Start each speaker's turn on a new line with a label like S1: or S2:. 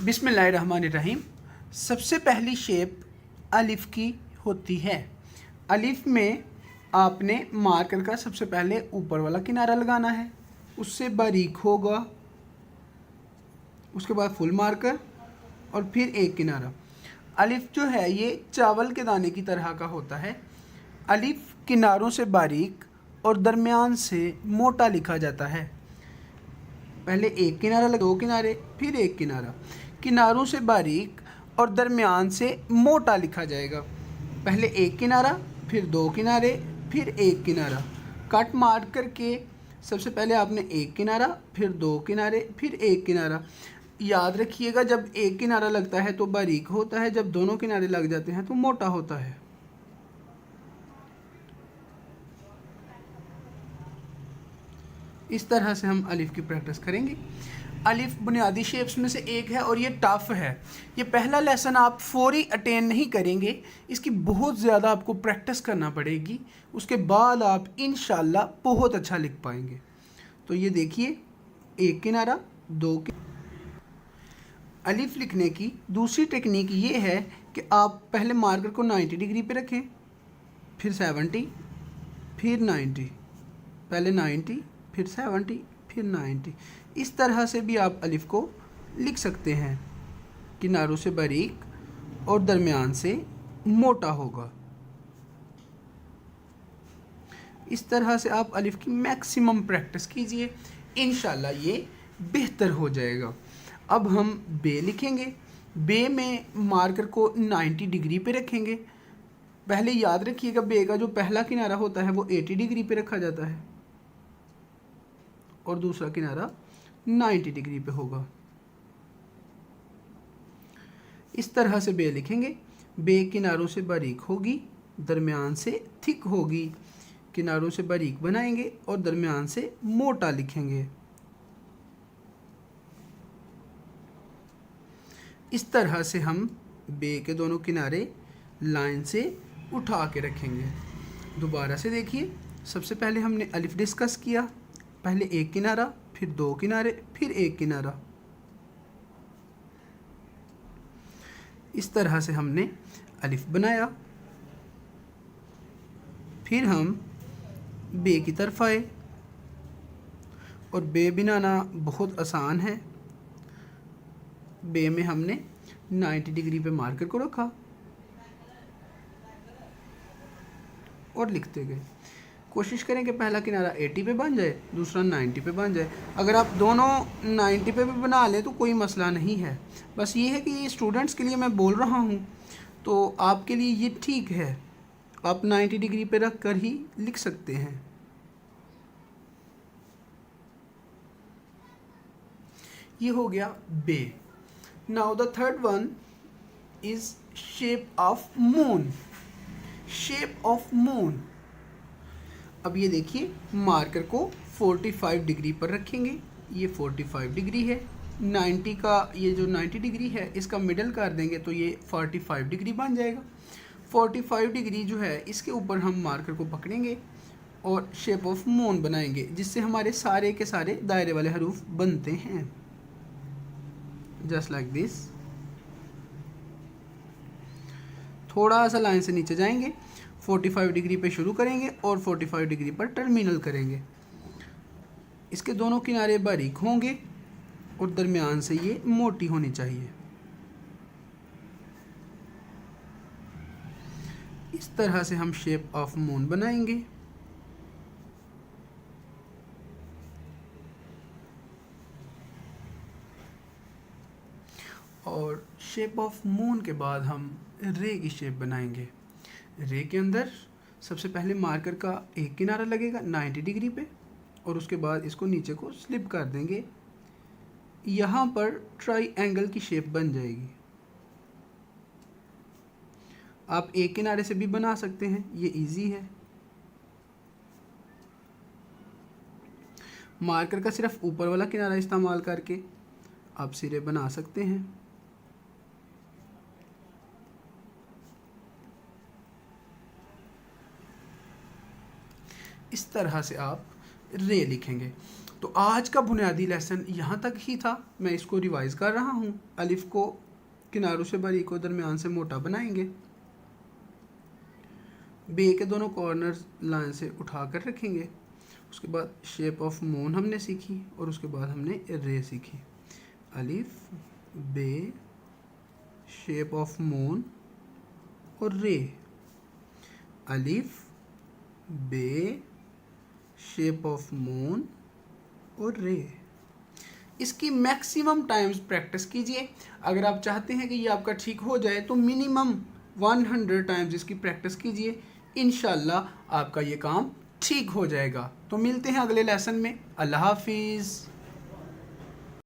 S1: बिस्मिल्लाहिर्रहमानिर्रहीम। सबसे पहली शेप अलिफ की होती है। अलिफ में आपने मार्कर का सबसे पहले ऊपर वाला किनारा लगाना है, उससे बारीक होगा, उसके बाद फुल मार्कर और फिर एक किनारा। अलिफ जो है ये चावल के दाने की तरह का होता है। अलिफ किनारों से बारीक और दरमियान से मोटा लिखा जाता है। पहले एक किनारा लगा, दो किनारे, फिर एक किनारा। किनारों से बारीक और दरमियान से मोटा लिखा जाएगा। पहले एक किनारा, फिर दो किनारे, फिर एक किनारा। कट मार करके सबसे पहले आपने एक किनारा, फिर दो किनारे, फिर एक किनारा। याद रखिएगा, जब एक किनारा लगता है तो बारीक होता है, जब दोनों किनारे लग जाते हैं तो मोटा होता है। इस तरह से हम अलिफ की प्रैक्टिस करेंगे। अलिफ बुनियादी शेप्स में से एक है और ये टफ़ है। ये पहला लेसन आप फौरी अटेन नहीं करेंगे, इसकी बहुत ज़्यादा आपको प्रैक्टिस करना पड़ेगी। उसके बाद आप इंशाल्लाह बहुत अच्छा लिख पाएंगे। तो ये देखिए, एक किनारा, दो अलिफ लिखने की दूसरी टेक्निक ये है कि आप पहले मार्कर को 90 डिग्री पे रखें, फिर 70, फिर 90, पहले 90, फिर 70, फिर 90। इस तरह से भी आप अलिफ को लिख सकते हैं। किनारों से बारीक और दरमियान से मोटा होगा। इस तरह से आप अलिफ की मैक्सिमम प्रैक्टिस कीजिए, इंशाल्लाह ये बेहतर हो जाएगा। अब हम बे लिखेंगे। बे में मार्कर को 90 डिग्री पे रखेंगे। पहले याद रखिएगा, बे का जो पहला किनारा होता है वो 80 डिग्री पे रखा जाता है और दूसरा किनारा 90 डिग्री पे होगा। इस तरह से बे लिखेंगे। बे किनारों से बारीक होगी, दरमियान से थिक होगी। किनारों से बारीक बनाएंगे और दरमियान से मोटा लिखेंगे। इस तरह से हम बे के दोनों किनारे लाइन से उठा के रखेंगे। दोबारा से देखिए, सबसे पहले हमने अलिफ डिस्कस किया। पहले एक किनारा, फिर दो किनारे, फिर एक किनारा। इस तरह से हमने अलिफ बनाया। फिर हम बे की तरफ आए और बे बनाना बहुत आसान है। बे में हमने 90 डिग्री पे मार्कर को रखा और लिखते गए। कोशिश करें कि पहला किनारा 80 पे बन जाए, दूसरा 90 पे बन जाए। अगर आप दोनों 90 पे भी बना लें तो कोई मसला नहीं है। बस ये है कि ये स्टूडेंट्स के लिए मैं बोल रहा हूँ, तो आपके लिए ये ठीक है। आप 90 डिग्री पे रख कर ही लिख सकते हैं। ये हो गया bay. Now the third one is shape of moon. Shape of moon. अब ये देखिए, मार्कर को 45 डिग्री पर रखेंगे। ये 45 डिग्री है। 90 का ये जो 90 डिग्री है इसका मिडल कर देंगे तो ये 45 डिग्री बन जाएगा। 45 डिग्री जो है इसके ऊपर हम मार्कर को पकड़ेंगे और शेप ऑफ मून बनाएंगे, जिससे हमारे सारे के सारे दायरे वाले हरूफ बनते हैं। Just like this. थोड़ा सा लाइन से नीचे जाएंगे, 45 डिग्री पे शुरू करेंगे और 45 डिग्री पर टर्मिनल करेंगे। इसके दोनों किनारे बारीक होंगे और दरमियान से ये मोटी होनी चाहिए। इस तरह से हम शेप ऑफ मून बनाएंगे। और शेप ऑफ मून के बाद हम रे की शेप बनाएंगे। रे के अंदर सबसे पहले मार्कर का एक किनारा लगेगा 90 डिग्री पे और उसके बाद इसको नीचे को स्लिप कर देंगे। यहाँ पर ट्रायंगल की शेप बन जाएगी। आप एक किनारे से भी बना सकते हैं, ये इजी है। मार्कर का सिर्फ ऊपर वाला किनारा इस्तेमाल करके आप सिरे बना सकते हैं। इस तरह से आप रे लिखेंगे। तो आज का बुनियादी लेसन यहाँ तक ही था, मैं इसको रिवाइज़ कर रहा हूँ। अलिफ को किनारों से बारीक और दरमियान से मोटा बनाएंगे। बे के दोनों कॉर्नर लाइन से उठा कर रखेंगे। उसके बाद शेप ऑफ मून हमने सीखी और उसके बाद हमने रे सीखी। अलिफ बे शेप ऑफ मून और रे। अलिफ बे शेप ऑफ मून और रे। इसकी मैक्सिमम टाइम्स प्रैक्टिस कीजिए। अगर आप चाहते हैं कि ये आपका ठीक हो जाए तो मिनिमम 100 टाइम्स इसकी प्रैक्टिस कीजिए। इंशाल्लाह आपका ये काम ठीक हो जाएगा। तो मिलते हैं अगले लेसन में। अल्लाह हाफिज़।